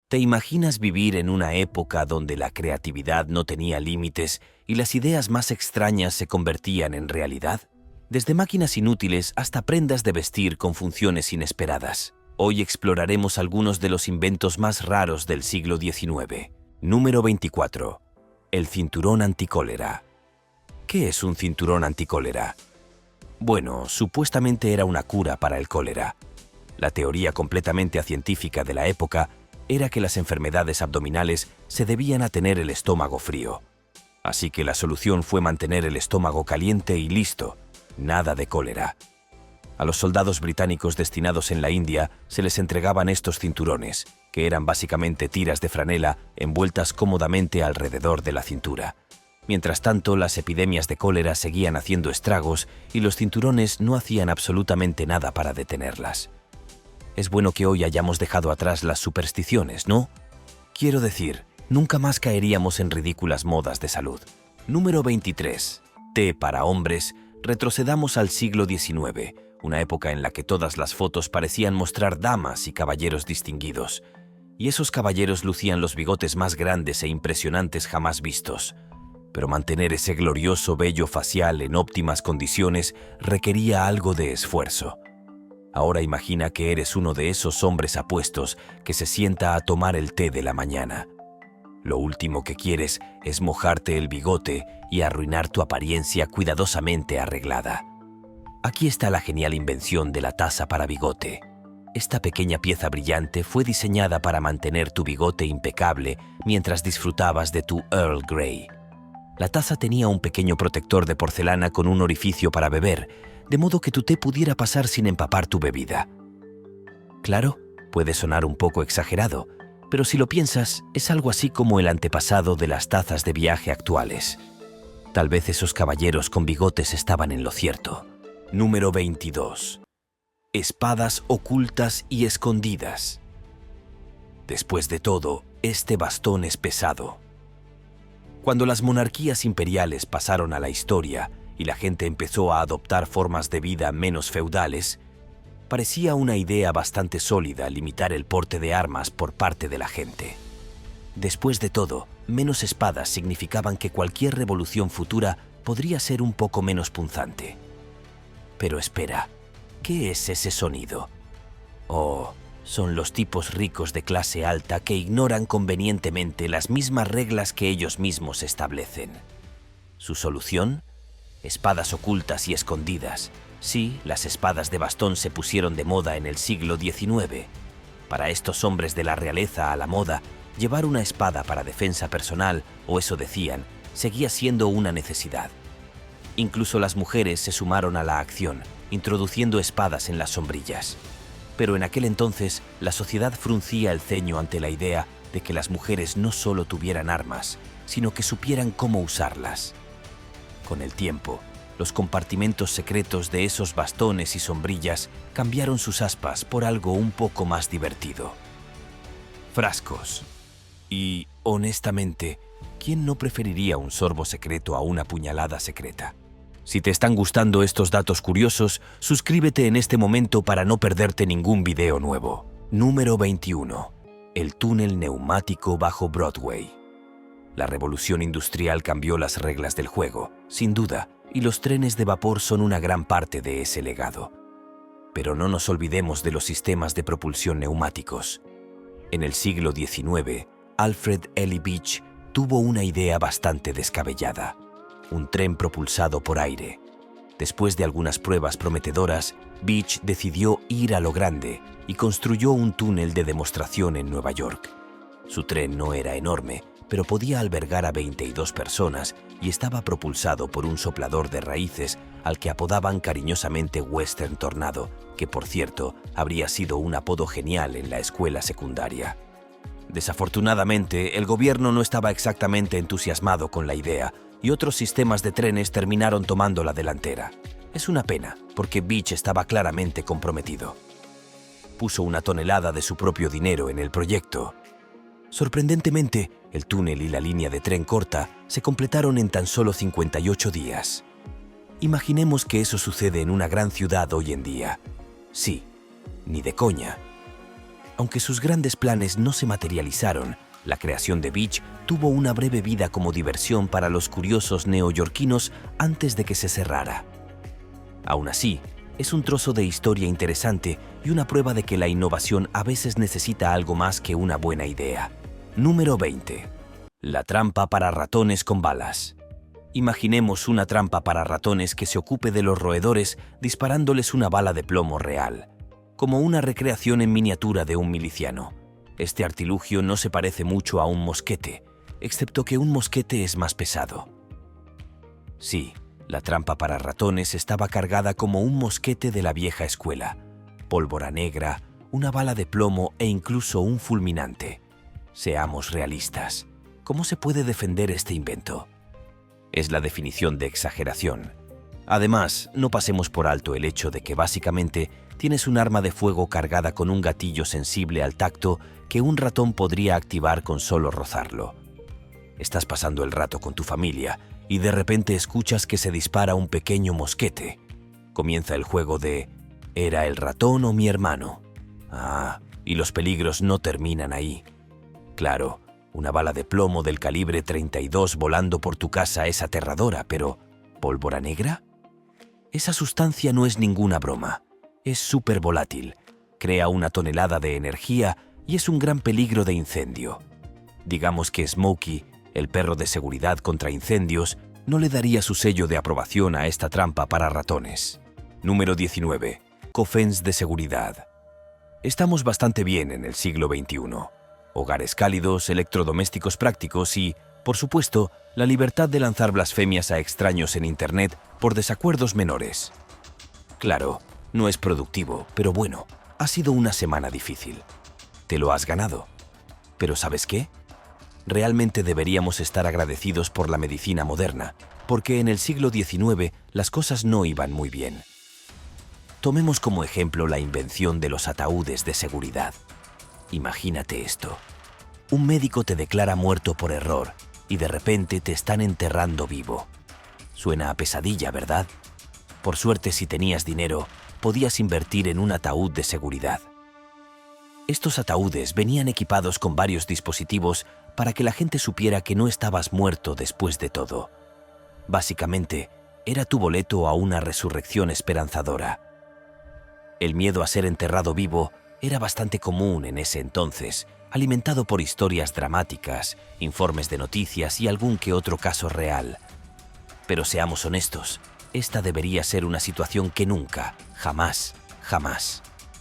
¿Te imaginas vivir en una época donde la creatividad no tenía límites y las ideas más extrañas se convertían en realidad? Desde máquinas inútiles hasta prendas de vestir con funciones inesperadas. Hoy exploraremos algunos de los inventos más raros del siglo XIX. Número 24. El cinturón anticólera. ¿Qué es un cinturón anticólera? Bueno, supuestamente era una cura para el cólera. La teoría completamente científica de la época era que las enfermedades abdominales se debían a tener el estómago frío. Así que la solución fue mantener el estómago caliente y listo, nada de cólera. A los soldados británicos destinados en la India se les entregaban estos cinturones, que eran básicamente tiras de franela envueltas cómodamente alrededor de la cintura. Mientras tanto, las epidemias de cólera seguían haciendo estragos y los cinturones no hacían absolutamente nada para detenerlas. Es bueno que hoy hayamos dejado atrás las supersticiones, ¿no? Quiero decir, nunca más caeríamos en ridículas modas de salud. Número 23. Té para hombres. Retrocedamos al siglo XIX, una época en la que todas las fotos parecían mostrar damas y caballeros distinguidos. Y esos caballeros lucían los bigotes más grandes e impresionantes jamás vistos. Pero mantener ese glorioso vello facial en óptimas condiciones requería algo de esfuerzo. Ahora imagina que eres uno de esos hombres apuestos que se sienta a tomar el té de la mañana. Lo último que quieres es mojarte el bigote y arruinar tu apariencia cuidadosamente arreglada. Aquí está la genial invención de la taza para bigote. Esta pequeña pieza brillante fue diseñada para mantener tu bigote impecable mientras disfrutabas de tu Earl Grey. La taza tenía un pequeño protector de porcelana con un orificio para beber, de modo que tu té pudiera pasar sin empapar tu bebida. Claro, puede sonar un poco exagerado, pero si lo piensas, es algo así como el antepasado de las tazas de viaje actuales. Tal vez esos caballeros con bigotes estaban en lo cierto. Número 22. Espadas ocultas y escondidas. Después de todo, este bastón es pesado. Cuando las monarquías imperiales pasaron a la historia y la gente empezó a adoptar formas de vida menos feudales, parecía una idea bastante sólida limitar el porte de armas por parte de la gente. Después de todo, menos espadas significaban que cualquier revolución futura podría ser un poco menos punzante. Pero espera, ¿qué es ese sonido? Oh, son los tipos ricos de clase alta que ignoran convenientemente las mismas reglas que ellos mismos establecen. ¿Su solución? Espadas ocultas y escondidas. Sí, las espadas de bastón se pusieron de moda en el siglo XIX. Para estos hombres de la realeza a la moda, llevar una espada para defensa personal, o eso decían, seguía siendo una necesidad. Incluso las mujeres se sumaron a la acción, introduciendo espadas en las sombrillas. Pero en aquel entonces, la sociedad fruncía el ceño ante la idea de que las mujeres no solo tuvieran armas, sino que supieran cómo usarlas. Con el tiempo, los compartimentos secretos de esos bastones y sombrillas cambiaron sus aspas por algo un poco más divertido. Frascos. Y, honestamente, ¿quién no preferiría un sorbo secreto a una puñalada secreta? Si te están gustando estos datos curiosos, suscríbete en este momento para no perderte ningún video nuevo. Número 21. El túnel neumático bajo Broadway. La revolución industrial cambió las reglas del juego, sin duda, y los trenes de vapor son una gran parte de ese legado. Pero no nos olvidemos de los sistemas de propulsión neumáticos. En el siglo XIX, Alfred Ely Beach tuvo una idea bastante descabellada: un tren propulsado por aire. Después de algunas pruebas prometedoras, Beach decidió ir a lo grande y construyó un túnel de demostración en Nueva York. Su tren no era enorme, pero podía albergar a 22 personas y estaba propulsado por un soplador de raíces al que apodaban cariñosamente Western Tornado, que por cierto habría sido un apodo genial en la escuela secundaria. Desafortunadamente, el gobierno no estaba exactamente entusiasmado con la idea y otros sistemas de trenes terminaron tomando la delantera. Es una pena, porque Beach estaba claramente comprometido. Puso 1 tonelada de su propio dinero en el proyecto. Sorprendentemente, el túnel y la línea de tren corta se completaron en tan solo 58 días. Imaginemos que eso sucede en una gran ciudad hoy en día. Sí, ni de coña. Aunque sus grandes planes no se materializaron, la creación de Beach tuvo una breve vida como diversión para los curiosos neoyorquinos antes de que se cerrara. Aún así, es un trozo de historia interesante y una prueba de que la innovación a veces necesita algo más que una buena idea. Número 20. La trampa para ratones con balas. Imaginemos una trampa para ratones que se ocupe de los roedores disparándoles una bala de plomo real, como una recreación en miniatura de un miliciano. Este artilugio no se parece mucho a un mosquete, excepto que un mosquete es más pesado. Sí, la trampa para ratones estaba cargada como un mosquete de la vieja escuela, pólvora negra, una bala de plomo e incluso un fulminante. Seamos realistas. ¿Cómo se puede defender este invento? Es la definición de exageración. Además, no pasemos por alto el hecho de que básicamente tienes un arma de fuego cargada con un gatillo sensible al tacto que un ratón podría activar con solo rozarlo. Estás pasando el rato con tu familia y de repente escuchas que se dispara un pequeño mosquete. Comienza el juego de ¿era el ratón o mi hermano? Y los peligros no terminan ahí. Claro, una bala de plomo del calibre 32 volando por tu casa es aterradora, pero ¿pólvora negra? Esa sustancia no es ninguna broma. Es súper volátil, crea una tonelada de energía y es un gran peligro de incendio. Digamos que Smokey, el perro de seguridad contra incendios, no le daría su sello de aprobación a esta trampa para ratones. Número 19. Coffens de seguridad. Estamos bastante bien en el siglo XXI. Hogares cálidos, electrodomésticos prácticos y, por supuesto, la libertad de lanzar blasfemias a extraños en Internet por desacuerdos menores. Claro, no es productivo, pero bueno, ha sido una semana difícil. Te lo has ganado. Pero ¿sabes qué? Realmente deberíamos estar agradecidos por la medicina moderna, porque en el siglo XIX las cosas no iban muy bien. Tomemos como ejemplo la invención de los ataúdes de seguridad. Imagínate esto. Un médico te declara muerto por error y de repente te están enterrando vivo. Suena a pesadilla, ¿verdad? Por suerte, si tenías dinero, podías invertir en un ataúd de seguridad. Estos ataúdes venían equipados con varios dispositivos para que la gente supiera que no estabas muerto después de todo. Básicamente, era tu boleto a una resurrección esperanzadora. El miedo a ser enterrado vivo era bastante común en ese entonces, alimentado por historias dramáticas, informes de noticias y algún que otro caso real. Pero seamos honestos, esta debería ser una situación que nunca, jamás.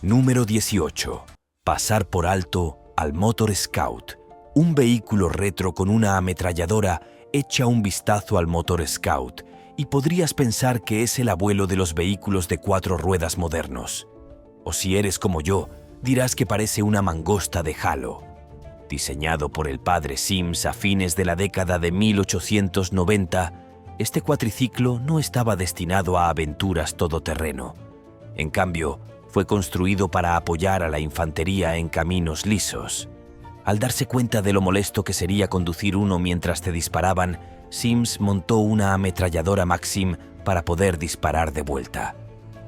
Número 18. Pasar por alto al Motor Scout. Un vehículo retro con una ametralladora echa un vistazo al Motor Scout y podrías pensar que es el abuelo de los vehículos de 4 ruedas modernos. O si eres como yo, dirás que parece una mangosta de Halo. Diseñado por el padre Sims a fines de la década de 1890, este cuatriciclo no estaba destinado a aventuras todoterreno. En cambio, fue construido para apoyar a la infantería en caminos lisos. Al darse cuenta de lo molesto que sería conducir uno mientras te disparaban, Sims montó una ametralladora Maxim para poder disparar de vuelta.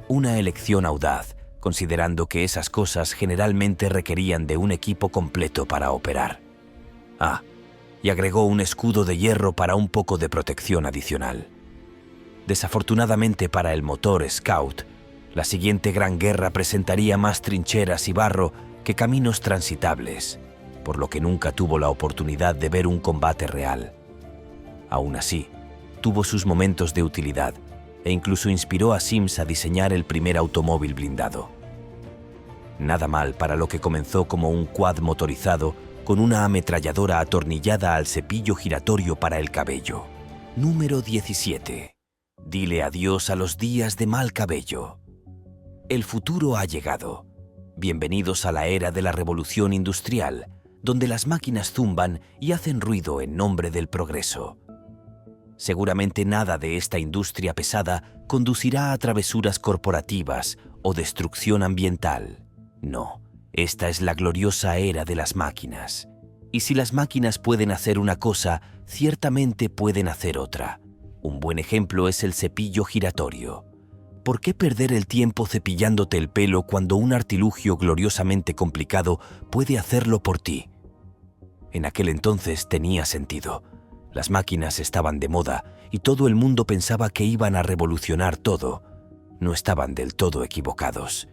Una elección audaz, considerando que esas cosas generalmente requerían de un equipo completo para operar. Y agregó un escudo de hierro para un poco de protección adicional. Desafortunadamente para el Motor Scout, la siguiente gran guerra presentaría más trincheras y barro que caminos transitables, por lo que nunca tuvo la oportunidad de ver un combate real. Aún así, tuvo sus momentos de utilidad e incluso inspiró a Sims a diseñar el primer automóvil blindado. Nada mal para lo que comenzó como un quad motorizado con una ametralladora atornillada al cepillo giratorio para el cabello. Número 17. Dile adiós a los días de mal cabello. El futuro ha llegado. Bienvenidos a la era de la revolución industrial, donde las máquinas zumban y hacen ruido en nombre del progreso. Seguramente nada de esta industria pesada conducirá a travesuras corporativas o destrucción ambiental. No, esta es la gloriosa era de las máquinas. Y si las máquinas pueden hacer una cosa, ciertamente pueden hacer otra. Un buen ejemplo es el cepillo giratorio. ¿Por qué perder el tiempo cepillándote el pelo cuando un artilugio gloriosamente complicado puede hacerlo por ti? En aquel entonces tenía sentido. Las máquinas estaban de moda y todo el mundo pensaba que iban a revolucionar todo. No estaban del todo equivocados.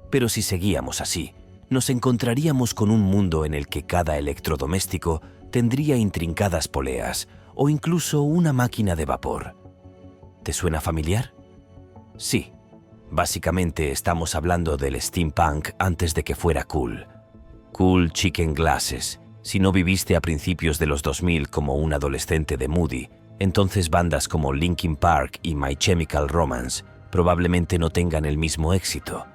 Pero si seguíamos así, nos encontraríamos con un mundo en el que cada electrodoméstico tendría intrincadas poleas o incluso una máquina de vapor. ¿Te suena familiar? Sí. Básicamente estamos hablando del steampunk antes de que fuera cool. Cool chicken glasses. Si no viviste a principios de los 2000 como un adolescente de Moody, entonces bandas como Linkin Park y My Chemical Romance probablemente no tengan el mismo éxito.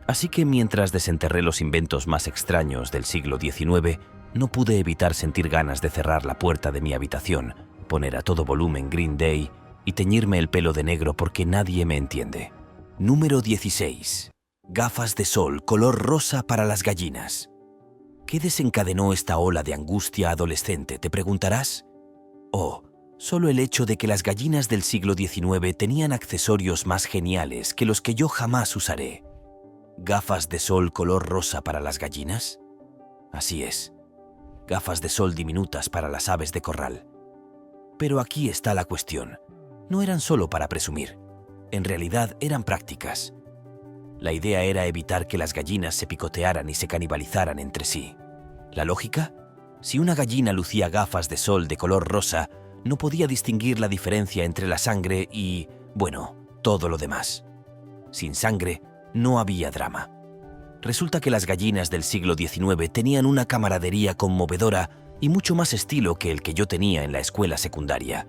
Así que mientras desenterré los inventos más extraños del siglo XIX, no pude evitar sentir ganas de cerrar la puerta de mi habitación, poner a todo volumen Green Day y teñirme el pelo de negro porque nadie me entiende. Número 16. Gafas de sol color rosa para las gallinas. ¿Qué desencadenó esta ola de angustia adolescente, te preguntarás? Oh, solo el hecho de que las gallinas del siglo XIX tenían accesorios más geniales que los que yo jamás usaré. ¿Gafas de sol color rosa para las gallinas? Así es. Gafas de sol diminutas para las aves de corral. Pero aquí está la cuestión. No eran solo para presumir. En realidad eran prácticas. La idea era evitar que las gallinas se picotearan y se canibalizaran entre sí. ¿La lógica? Si una gallina lucía gafas de sol de color rosa, no podía distinguir la diferencia entre la sangre y, bueno, todo lo demás. Sin sangre, no había drama. Resulta que las gallinas del siglo XIX tenían una camaradería conmovedora y mucho más estilo que el que yo tenía en la escuela secundaria.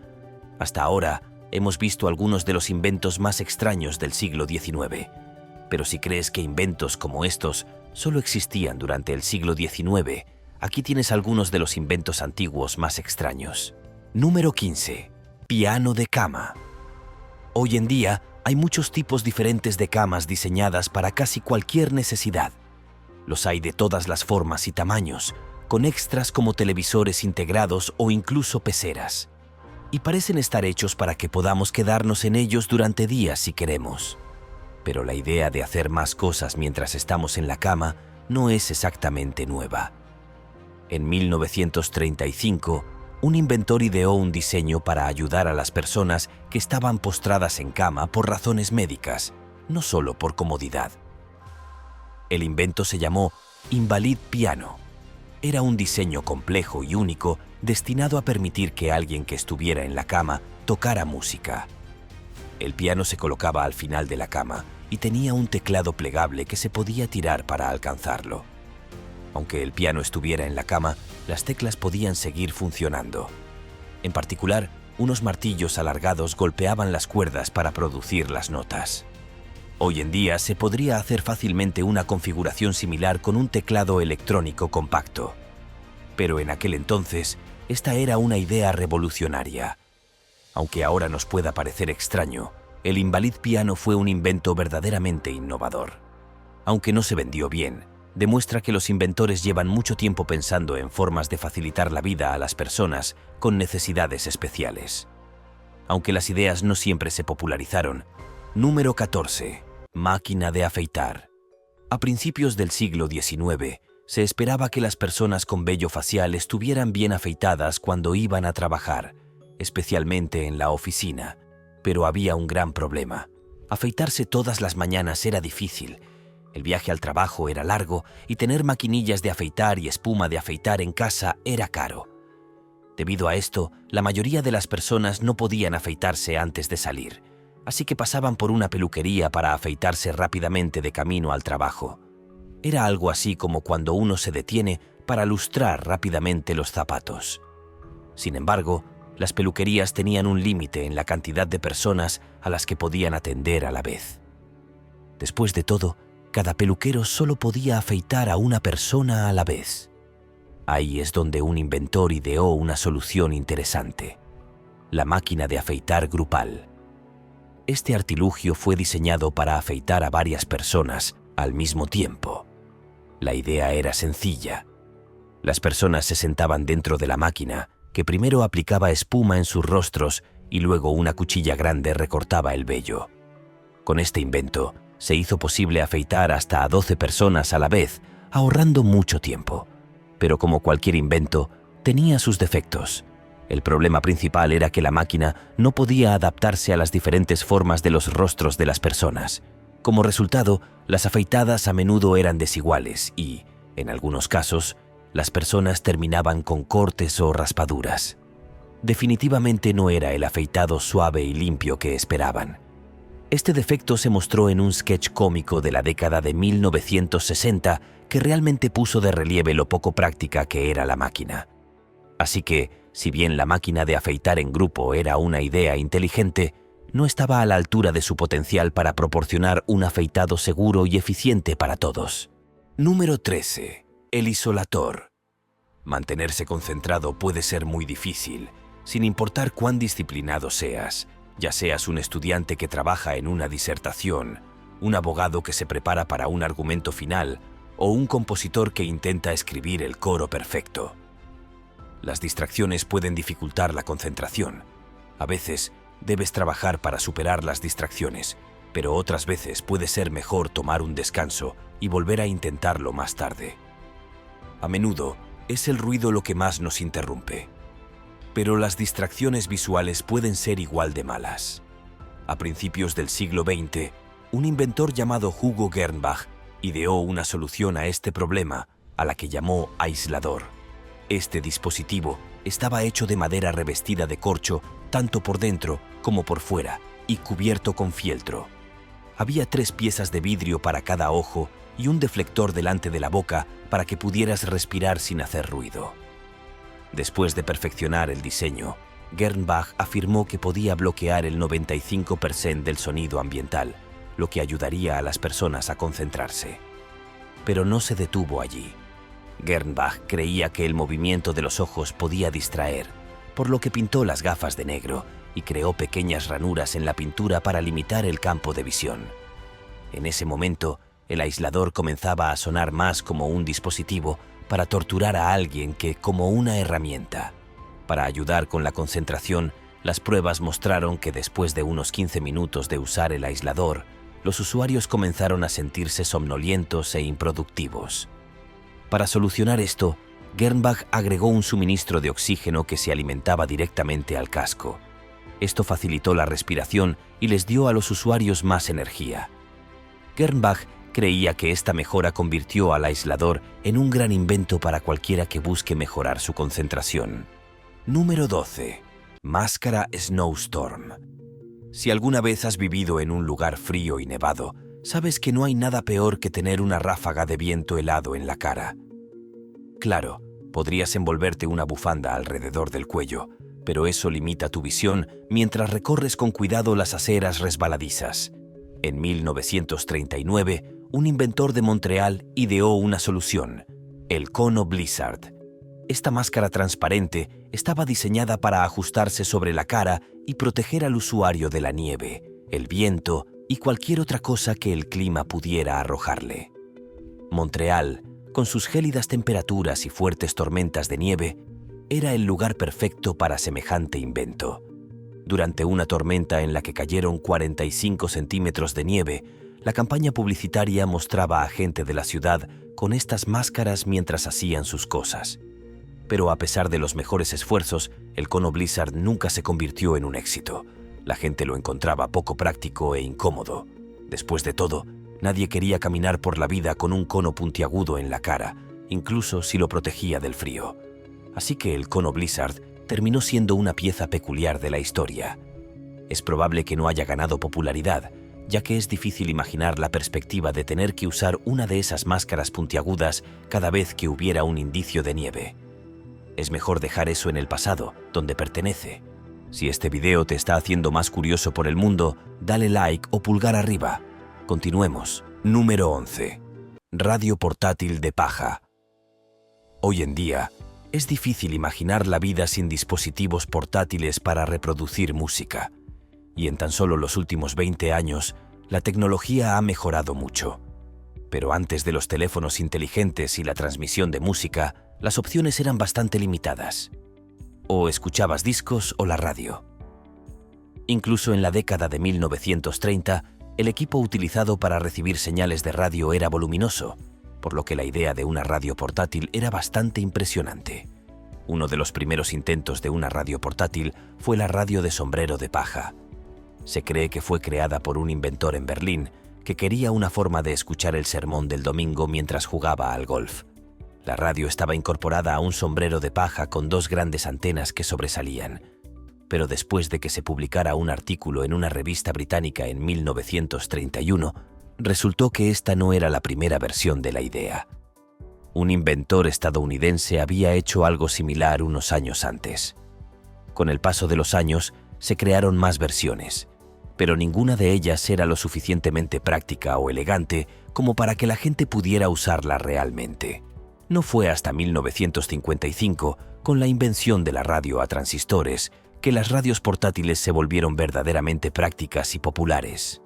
Hasta ahora, hemos visto algunos de los inventos más extraños del siglo XIX. Pero si crees que inventos como estos solo existían durante el siglo XIX, aquí tienes algunos de los inventos antiguos más extraños. Número 15. Piano de cama. Hoy en día hay muchos tipos diferentes de camas diseñadas para casi cualquier necesidad. Los hay de todas las formas y tamaños, con extras como televisores integrados o incluso peceras. Y parecen estar hechos para que podamos quedarnos en ellos durante días si queremos. Pero la idea de hacer más cosas mientras estamos en la cama no es exactamente nueva. En 1935, un inventor ideó un diseño para ayudar a las personas que estaban postradas en cama por razones médicas, no solo por comodidad. El invento se llamó Invalid Piano. Era un diseño complejo y único destinado a permitir que alguien que estuviera en la cama tocara música. El piano se colocaba al final de la cama y tenía un teclado plegable que se podía tirar para alcanzarlo. Aunque el piano estuviera en la cama, las teclas podían seguir funcionando. En particular, unos martillos alargados golpeaban las cuerdas para producir las notas. Hoy en día se podría hacer fácilmente una configuración similar con un teclado electrónico compacto. Pero en aquel entonces, esta era una idea revolucionaria. Aunque ahora nos pueda parecer extraño, el Invalid Piano fue un invento verdaderamente innovador. Aunque no se vendió bien, demuestra que los inventores llevan mucho tiempo pensando en formas de facilitar la vida a las personas con necesidades especiales. Aunque las ideas no siempre se popularizaron. Número 14. Máquina de afeitar. A principios del siglo XIX, se esperaba que las personas con vello facial estuvieran bien afeitadas cuando iban a trabajar, especialmente en la oficina. Pero había un gran problema. Afeitarse todas las mañanas era difícil. El viaje al trabajo era largo y tener maquinillas de afeitar y espuma de afeitar en casa era caro. Debido a esto, la mayoría de las personas no podían afeitarse antes de salir, así que pasaban por una peluquería para afeitarse rápidamente de camino al trabajo. Era algo así como cuando uno se detiene para lustrar rápidamente los zapatos. Sin embargo, las peluquerías tenían un límite en la cantidad de personas a las que podían atender a la vez. Después de todo, cada peluquero solo podía afeitar a una persona a la vez. Ahí es donde un inventor ideó una solución interesante: la máquina de afeitar grupal. Este artilugio fue diseñado para afeitar a varias personas al mismo tiempo. La idea era sencilla. Las personas se sentaban dentro de la máquina, que primero aplicaba espuma en sus rostros y luego una cuchilla grande recortaba el vello. Con este invento, se hizo posible afeitar hasta a 12 personas a la vez, ahorrando mucho tiempo. Pero como cualquier invento, tenía sus defectos. El problema principal era que la máquina no podía adaptarse a las diferentes formas de los rostros de las personas. Como resultado, las afeitadas a menudo eran desiguales y, en algunos casos, las personas terminaban con cortes o raspaduras. Definitivamente no era el afeitado suave y limpio que esperaban. Este defecto se mostró en un sketch cómico de la década de 1960 que realmente puso de relieve lo poco práctica que era la máquina. Así que, si bien la máquina de afeitar en grupo era una idea inteligente, no estaba a la altura de su potencial para proporcionar un afeitado seguro y eficiente para todos. Número 13. El isolator. Mantenerse concentrado puede ser muy difícil, sin importar cuán disciplinado seas, ya seas un estudiante que trabaja en una disertación, un abogado que se prepara para un argumento final o un compositor que intenta escribir el coro perfecto. Las distracciones pueden dificultar la concentración. A veces, debes trabajar para superar las distracciones, pero otras veces puede ser mejor tomar un descanso y volver a intentarlo más tarde. A menudo, es el ruido lo que más nos interrumpe. Pero las distracciones visuales pueden ser igual de malas. A principios del siglo XX, un inventor llamado Hugo Gernsback ideó una solución a este problema, a la que llamó aislador. Este dispositivo estaba hecho de madera revestida de corcho tanto por dentro como por fuera y cubierto con fieltro. Había 3 piezas de vidrio para cada ojo y un deflector delante de la boca para que pudieras respirar sin hacer ruido. Después de perfeccionar el diseño, Gernsback afirmó que podía bloquear el 95% del sonido ambiental, lo que ayudaría a las personas a concentrarse. Pero no se detuvo allí. Gernsback creía que el movimiento de los ojos podía distraer, por lo que pintó las gafas de negro y creó pequeñas ranuras en la pintura para limitar el campo de visión. En ese momento, el aislador comenzaba a sonar más como un dispositivo para torturar a alguien que como una herramienta. Para ayudar con la concentración, las pruebas mostraron que después de unos 15 minutos de usar el aislador, los usuarios comenzaron a sentirse somnolientos e improductivos. Para solucionar esto, Gernsback agregó un suministro de oxígeno que se alimentaba directamente al casco. Esto facilitó la respiración y les dio a los usuarios más energía. Gernsback creía que esta mejora convirtió al aislador en un gran invento para cualquiera que busque mejorar su concentración. Número 12. Máscara Snowstorm. Si alguna vez has vivido en un lugar frío y nevado, sabes que no hay nada peor que tener una ráfaga de viento helado en la cara. Claro, podrías envolverte una bufanda alrededor del cuello, pero eso limita tu visión mientras recorres con cuidado las aceras resbaladizas. En 1939, un inventor de Montreal ideó una solución: el cono Blizzard. Esta máscara transparente estaba diseñada para ajustarse sobre la cara y proteger al usuario de la nieve, el viento y cualquier otra cosa que el clima pudiera arrojarle. Montreal, con sus gélidas temperaturas y fuertes tormentas de nieve, era el lugar perfecto para semejante invento. Durante una tormenta en la que cayeron 45 centímetros de nieve, la campaña publicitaria mostraba a gente de la ciudad con estas máscaras mientras hacían sus cosas. Pero a pesar de los mejores esfuerzos, el cono Blizzard nunca se convirtió en un éxito. La gente lo encontraba poco práctico e incómodo. Después de todo, nadie quería caminar por la vida con un cono puntiagudo en la cara, incluso si lo protegía del frío. Así que el cono Blizzard terminó siendo una pieza peculiar de la historia. Es probable que no haya ganado popularidad, ya que es difícil imaginar la perspectiva de tener que usar una de esas máscaras puntiagudas cada vez que hubiera un indicio de nieve. Es mejor dejar eso en el pasado, donde pertenece. Si este video te está haciendo más curioso por el mundo, dale like o pulgar arriba. Continuemos. Número 11. Radio portátil de paja. Hoy en día, es difícil imaginar la vida sin dispositivos portátiles para reproducir música. Y en tan solo los últimos 20 años, la tecnología ha mejorado mucho. Pero antes de los teléfonos inteligentes y la transmisión de música, las opciones eran bastante limitadas. O escuchabas discos o la radio. Incluso en la década de 1930, el equipo utilizado para recibir señales de radio era voluminoso, por lo que la idea de una radio portátil era bastante impresionante. Uno de los primeros intentos de una radio portátil fue la radio de sombrero de paja. Se cree que fue creada por un inventor en Berlín que quería una forma de escuchar el sermón del domingo mientras jugaba al golf. La radio estaba incorporada a un sombrero de paja con dos grandes antenas que sobresalían. Pero después de que se publicara un artículo en una revista británica en 1931, resultó que esta no era la primera versión de la idea. Un inventor estadounidense había hecho algo similar unos años antes. Con el paso de los años, se crearon más versiones, pero ninguna de ellas era lo suficientemente práctica o elegante como para que la gente pudiera usarla realmente. No fue hasta 1955, con la invención de la radio a transistores, que las radios portátiles se volvieron verdaderamente prácticas y populares.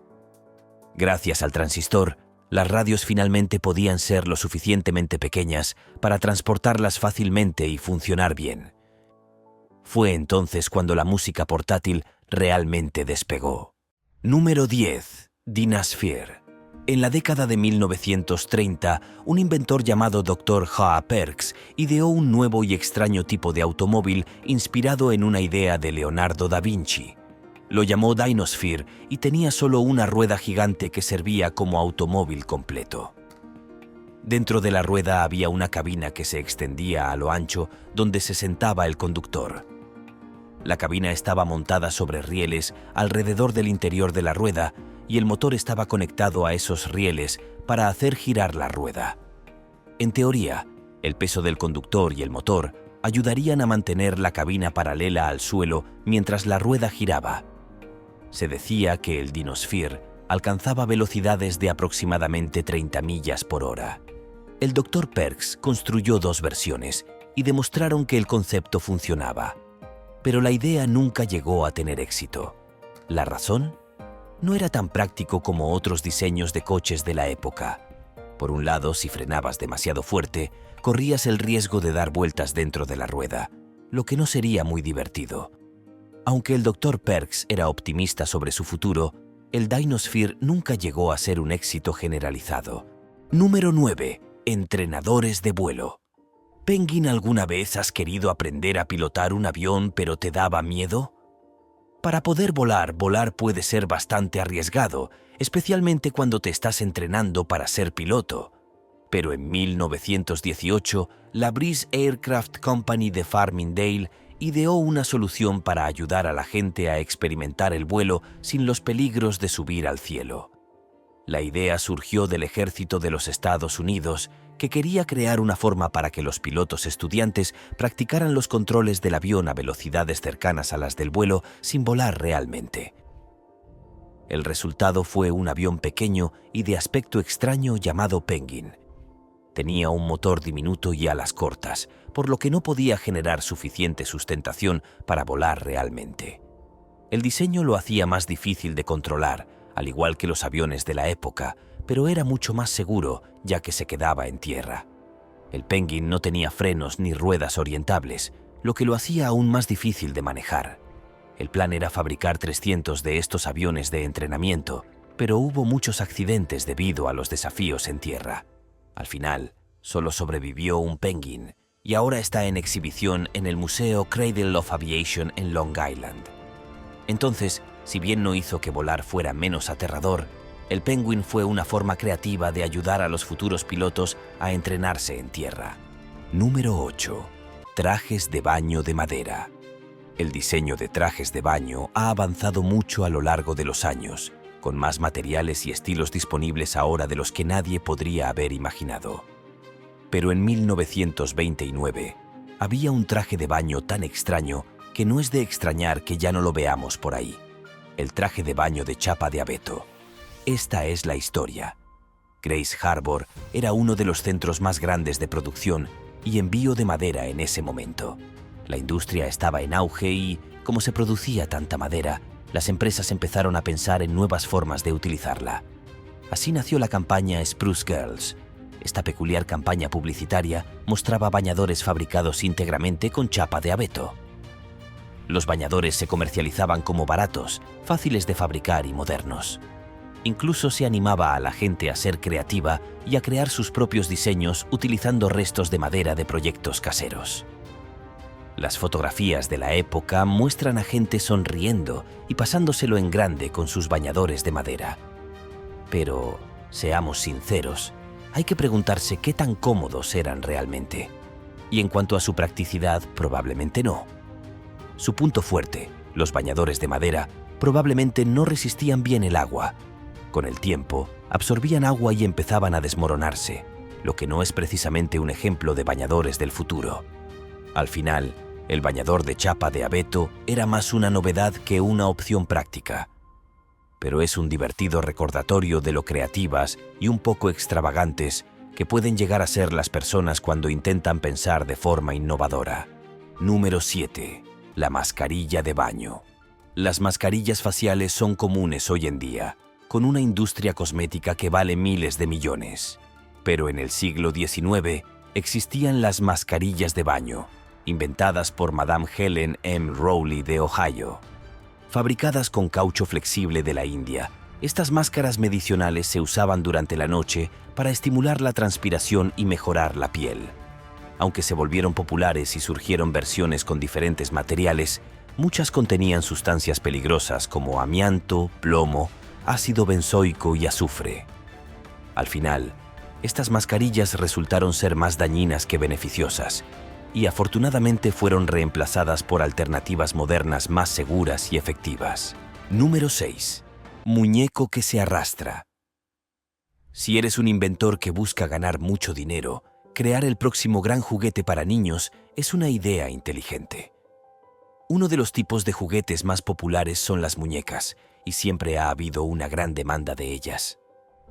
Gracias al transistor, las radios finalmente podían ser lo suficientemente pequeñas para transportarlas fácilmente y funcionar bien. Fue entonces cuando la música portátil realmente despegó. Número 10. Dynasphere. En la década de 1930, un inventor llamado Dr. H. Perks ideó un nuevo y extraño tipo de automóvil inspirado en una idea de Leonardo da Vinci. Lo llamó Dynosphere y tenía solo una rueda gigante que servía como automóvil completo. Dentro de la rueda había una cabina que se extendía a lo ancho donde se sentaba el conductor. La cabina estaba montada sobre rieles alrededor del interior de la rueda y el motor estaba conectado a esos rieles para hacer girar la rueda. En teoría, el peso del conductor y el motor ayudarían a mantener la cabina paralela al suelo mientras la rueda giraba. Se decía que el Dynosphere alcanzaba velocidades de aproximadamente 30 millas por hora. El Dr. Perks construyó dos versiones y demostraron que el concepto funcionaba. Pero la idea nunca llegó a tener éxito. ¿La razón? No era tan práctico como otros diseños de coches de la época. Por un lado, si frenabas demasiado fuerte, corrías el riesgo de dar vueltas dentro de la rueda, lo que no sería muy divertido. Aunque el Dr. Perks era optimista sobre su futuro, el Dynosphere nunca llegó a ser un éxito generalizado. Número 9. Entrenadores de vuelo. ¿Penguin, alguna vez has querido aprender a pilotar un avión pero te daba miedo? Para poder volar puede ser bastante arriesgado, especialmente cuando te estás entrenando para ser piloto. Pero en 1918, la Breeze Aircraft Company de Farmingdale ideó una solución para ayudar a la gente a experimentar el vuelo sin los peligros de subir al cielo. La idea surgió del ejército de los Estados Unidos, que quería crear una forma para que los pilotos estudiantes practicaran los controles del avión a velocidades cercanas a las del vuelo sin volar realmente. El resultado fue un avión pequeño y de aspecto extraño llamado Penguin. Tenía un motor diminuto y alas cortas, por lo que no podía generar suficiente sustentación para volar realmente. El diseño lo hacía más difícil de controlar, al igual que los aviones de la época, pero era mucho más seguro ya que se quedaba en tierra. El Penguin no tenía frenos ni ruedas orientables, lo que lo hacía aún más difícil de manejar. El plan era fabricar 300 de estos aviones de entrenamiento, pero hubo muchos accidentes debido a los desafíos en tierra. Al final, solo sobrevivió un Penguin y ahora está en exhibición en el Museo Cradle of Aviation en Long Island. Entonces, si bien no hizo que volar fuera menos aterrador, el Penguin fue una forma creativa de ayudar a los futuros pilotos a entrenarse en tierra. Número 8. Trajes de baño de madera. El diseño de trajes de baño ha avanzado mucho a lo largo de los años, con más materiales y estilos disponibles ahora de los que nadie podría haber imaginado. Pero en 1929 había un traje de baño tan extraño que no es de extrañar que ya no lo veamos por ahí. El traje de baño de chapa de abeto. Esta es la historia. Grays Harbor era uno de los centros más grandes de producción y envío de madera en ese momento. La industria estaba en auge y, como se producía tanta madera, las empresas empezaron a pensar en nuevas formas de utilizarla. Así nació la campaña Spruce Girls. Esta peculiar campaña publicitaria mostraba bañadores fabricados íntegramente con chapa de abeto. Los bañadores se comercializaban como baratos, fáciles de fabricar y modernos. Incluso se animaba a la gente a ser creativa y a crear sus propios diseños utilizando restos de madera de proyectos caseros. Las fotografías de la época muestran a gente sonriendo y pasándoselo en grande con sus bañadores de madera. Pero, seamos sinceros, hay que preguntarse qué tan cómodos eran realmente. Y en cuanto a su practicidad, probablemente no. Su punto fuerte, los bañadores de madera, probablemente no resistían bien el agua. Con el tiempo, absorbían agua y empezaban a desmoronarse, lo que no es precisamente un ejemplo de bañadores del futuro. Al final, el bañador de chapa de abeto era más una novedad que una opción práctica. Pero es un divertido recordatorio de lo creativas y un poco extravagantes que pueden llegar a ser las personas cuando intentan pensar de forma innovadora. Número 7. La mascarilla de baño. Las mascarillas faciales son comunes hoy en día, con una industria cosmética que vale miles de millones. Pero en el siglo XIX existían las mascarillas de baño, inventadas por Madame Helen M. Rowley de Ohio. Fabricadas con caucho flexible de la India, estas máscaras medicinales se usaban durante la noche para estimular la transpiración y mejorar la piel. Aunque se volvieron populares y surgieron versiones con diferentes materiales, muchas contenían sustancias peligrosas como amianto, plomo, ácido benzoico y azufre. Al final, estas mascarillas resultaron ser más dañinas que beneficiosas, y afortunadamente fueron reemplazadas por alternativas modernas más seguras y efectivas. Número 6. Muñeco que se arrastra. Si eres un inventor que busca ganar mucho dinero, crear el próximo gran juguete para niños es una idea inteligente. Uno de los tipos de juguetes más populares son las muñecas, y siempre ha habido una gran demanda de ellas.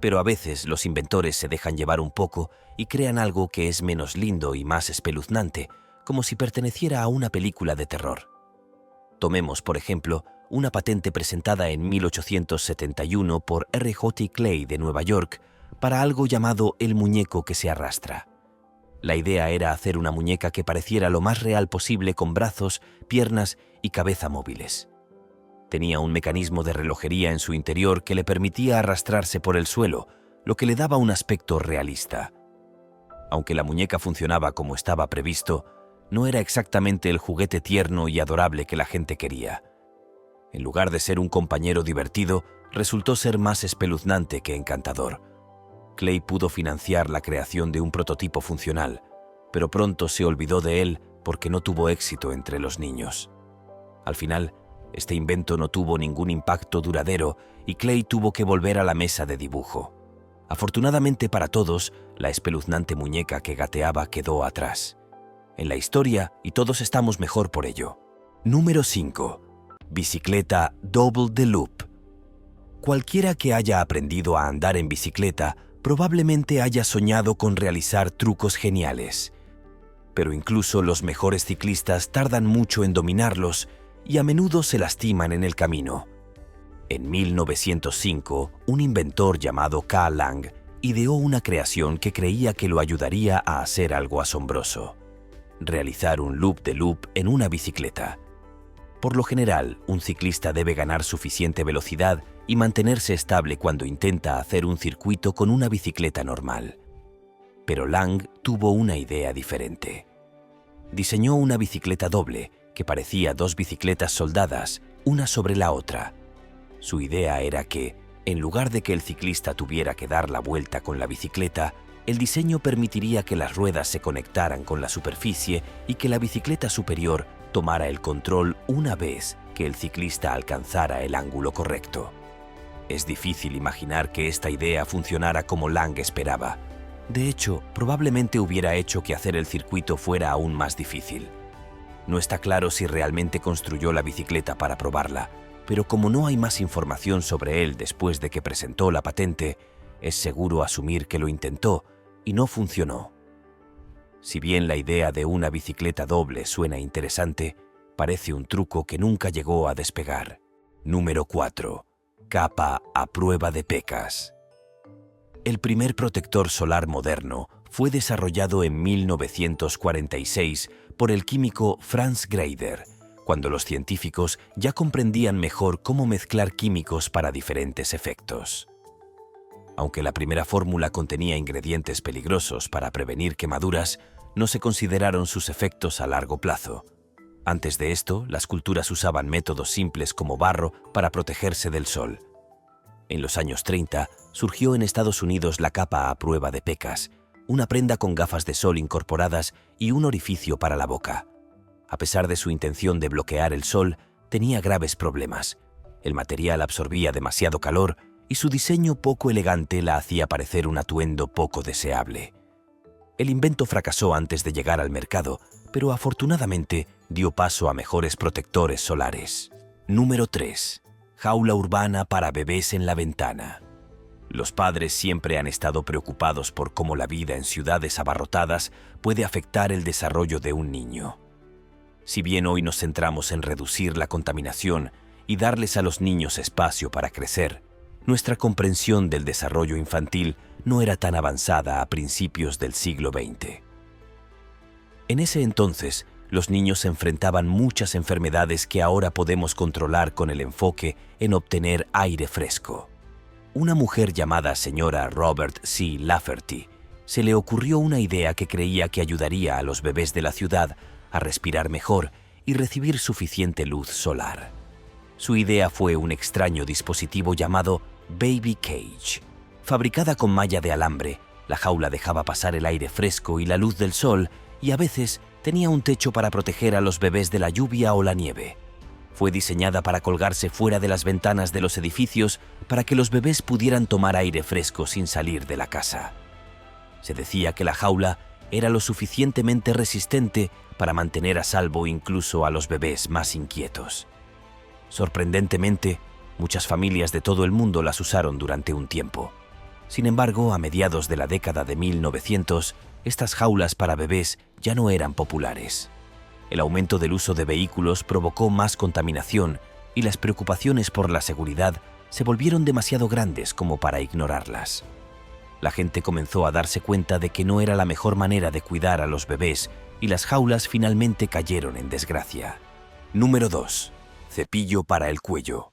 Pero a veces los inventores se dejan llevar un poco y crean algo que es menos lindo y más espeluznante, como si perteneciera a una película de terror. Tomemos, por ejemplo, una patente presentada en 1871 por R. J. Clay de Nueva York para algo llamado el muñeco que se arrastra. La idea era hacer una muñeca que pareciera lo más real posible con brazos, piernas y cabeza móviles. Tenía un mecanismo de relojería en su interior que le permitía arrastrarse por el suelo, lo que le daba un aspecto realista. Aunque la muñeca funcionaba como estaba previsto, no era exactamente el juguete tierno y adorable que la gente quería. En lugar de ser un compañero divertido, resultó ser más espeluznante que encantador. Clay pudo financiar la creación de un prototipo funcional, pero pronto se olvidó de él porque no tuvo éxito entre los niños. Al final, este invento no tuvo ningún impacto duradero y Clay tuvo que volver a la mesa de dibujo. Afortunadamente para todos, la espeluznante muñeca que gateaba quedó atrás. En la historia, y todos estamos mejor por ello. Número 5. Bicicleta Double the Loop. Cualquiera que haya aprendido a andar en bicicleta probablemente haya soñado con realizar trucos geniales. Pero incluso los mejores ciclistas tardan mucho en dominarlos y a menudo se lastiman en el camino. En 1905, un inventor llamado Ka Lang ideó una creación que creía que lo ayudaría a hacer algo asombroso: realizar un loop de loop en una bicicleta. Por lo general, un ciclista debe ganar suficiente velocidad y mantenerse estable cuando intenta hacer un circuito con una bicicleta normal. Pero Lang tuvo una idea diferente. Diseñó una bicicleta doble que parecía dos bicicletas soldadas, una sobre la otra. Su idea era que, en lugar de que el ciclista tuviera que dar la vuelta con la bicicleta, el diseño permitiría que las ruedas se conectaran con la superficie y que la bicicleta superior tomara el control una vez que el ciclista alcanzara el ángulo correcto. Es difícil imaginar que esta idea funcionara como Lang esperaba. De hecho, probablemente hubiera hecho que hacer el circuito fuera aún más difícil. No está claro si realmente construyó la bicicleta para probarla, pero como no hay más información sobre él después de que presentó la patente, es seguro asumir que lo intentó y no funcionó. Si bien la idea de una bicicleta doble suena interesante, parece un truco que nunca llegó a despegar. Número 4. Capa a prueba de pecas. El primer protector solar moderno fue desarrollado en 1946 por el químico Franz Grader, cuando los científicos ya comprendían mejor cómo mezclar químicos para diferentes efectos. Aunque la primera fórmula contenía ingredientes peligrosos para prevenir quemaduras, no se consideraron sus efectos a largo plazo. Antes de esto, las culturas usaban métodos simples como barro para protegerse del sol. En los años 30, surgió en Estados Unidos la capa a prueba de pecas, una prenda con gafas de sol incorporadas y un orificio para la boca. A pesar de su intención de bloquear el sol, tenía graves problemas. El material absorbía demasiado calor y su diseño poco elegante la hacía parecer un atuendo poco deseable. El invento fracasó antes de llegar al mercado, pero afortunadamente dio paso a mejores protectores solares. Número 3. Jaula urbana para bebés en la ventana. Los padres siempre han estado preocupados por cómo la vida en ciudades abarrotadas puede afectar el desarrollo de un niño. Si bien hoy nos centramos en reducir la contaminación y darles a los niños espacio para crecer, nuestra comprensión del desarrollo infantil no era tan avanzada a principios del siglo XX. En ese entonces, los niños enfrentaban muchas enfermedades que ahora podemos controlar con el enfoque en obtener aire fresco. Una mujer llamada señora Robert C. Lafferty se le ocurrió una idea que creía que ayudaría a los bebés de la ciudad a respirar mejor y recibir suficiente luz solar. Su idea fue un extraño dispositivo llamado Baby Cage. Fabricada con malla de alambre, la jaula dejaba pasar el aire fresco y la luz del sol y a veces tenía un techo para proteger a los bebés de la lluvia o la nieve. Fue diseñada para colgarse fuera de las ventanas de los edificios para que los bebés pudieran tomar aire fresco sin salir de la casa. Se decía que la jaula era lo suficientemente resistente para mantener a salvo incluso a los bebés más inquietos. Sorprendentemente, muchas familias de todo el mundo las usaron durante un tiempo. Sin embargo, a mediados de la década de 1900, estas jaulas para bebés ya no eran populares. El aumento del uso de vehículos provocó más contaminación y las preocupaciones por la seguridad se volvieron demasiado grandes como para ignorarlas. La gente comenzó a darse cuenta de que no era la mejor manera de cuidar a los bebés y las jaulas finalmente cayeron en desgracia. Número 2. Cepillo para el cuello.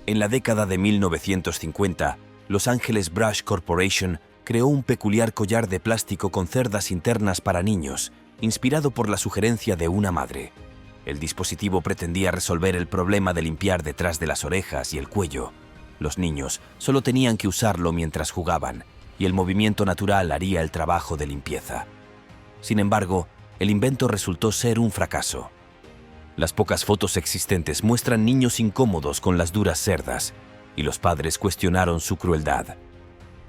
En la década de 1950, Los Angeles Brush Corporation creó un peculiar collar de plástico con cerdas internas para niños, inspirado por la sugerencia de una madre. El dispositivo pretendía resolver el problema de limpiar detrás de las orejas y el cuello. Los niños solo tenían que usarlo mientras jugaban, y el movimiento natural haría el trabajo de limpieza. Sin embargo, el invento resultó ser un fracaso. Las pocas fotos existentes muestran niños incómodos con las duras cerdas, y los padres cuestionaron su crueldad.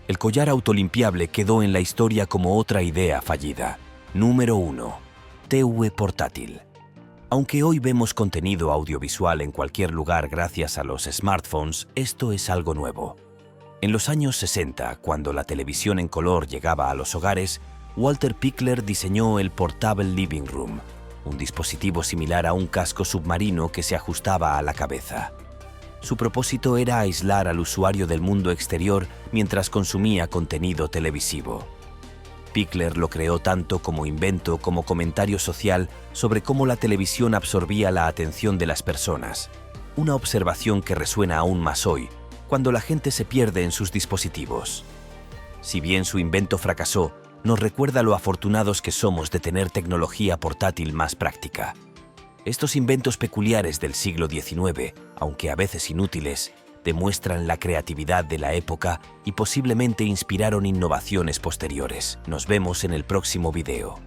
El collar autolimpiable quedó en la historia como otra idea fallida. Número 1. TV portátil. Aunque hoy vemos contenido audiovisual en cualquier lugar gracias a los smartphones, esto es algo nuevo. En los años 60, cuando la televisión en color llegaba a los hogares, Walter Pickler diseñó el Portable Living Room, un dispositivo similar a un casco submarino que se ajustaba a la cabeza. Su propósito era aislar al usuario del mundo exterior mientras consumía contenido televisivo. Pickler lo creó tanto como invento como comentario social sobre cómo la televisión absorbía la atención de las personas, una observación que resuena aún más hoy, cuando la gente se pierde en sus dispositivos. Si bien su invento fracasó, nos recuerda lo afortunados que somos de tener tecnología portátil más práctica. Estos inventos peculiares del siglo XIX, aunque a veces inútiles, demuestran la creatividad de la época y posiblemente inspiraron innovaciones posteriores. Nos vemos en el próximo video.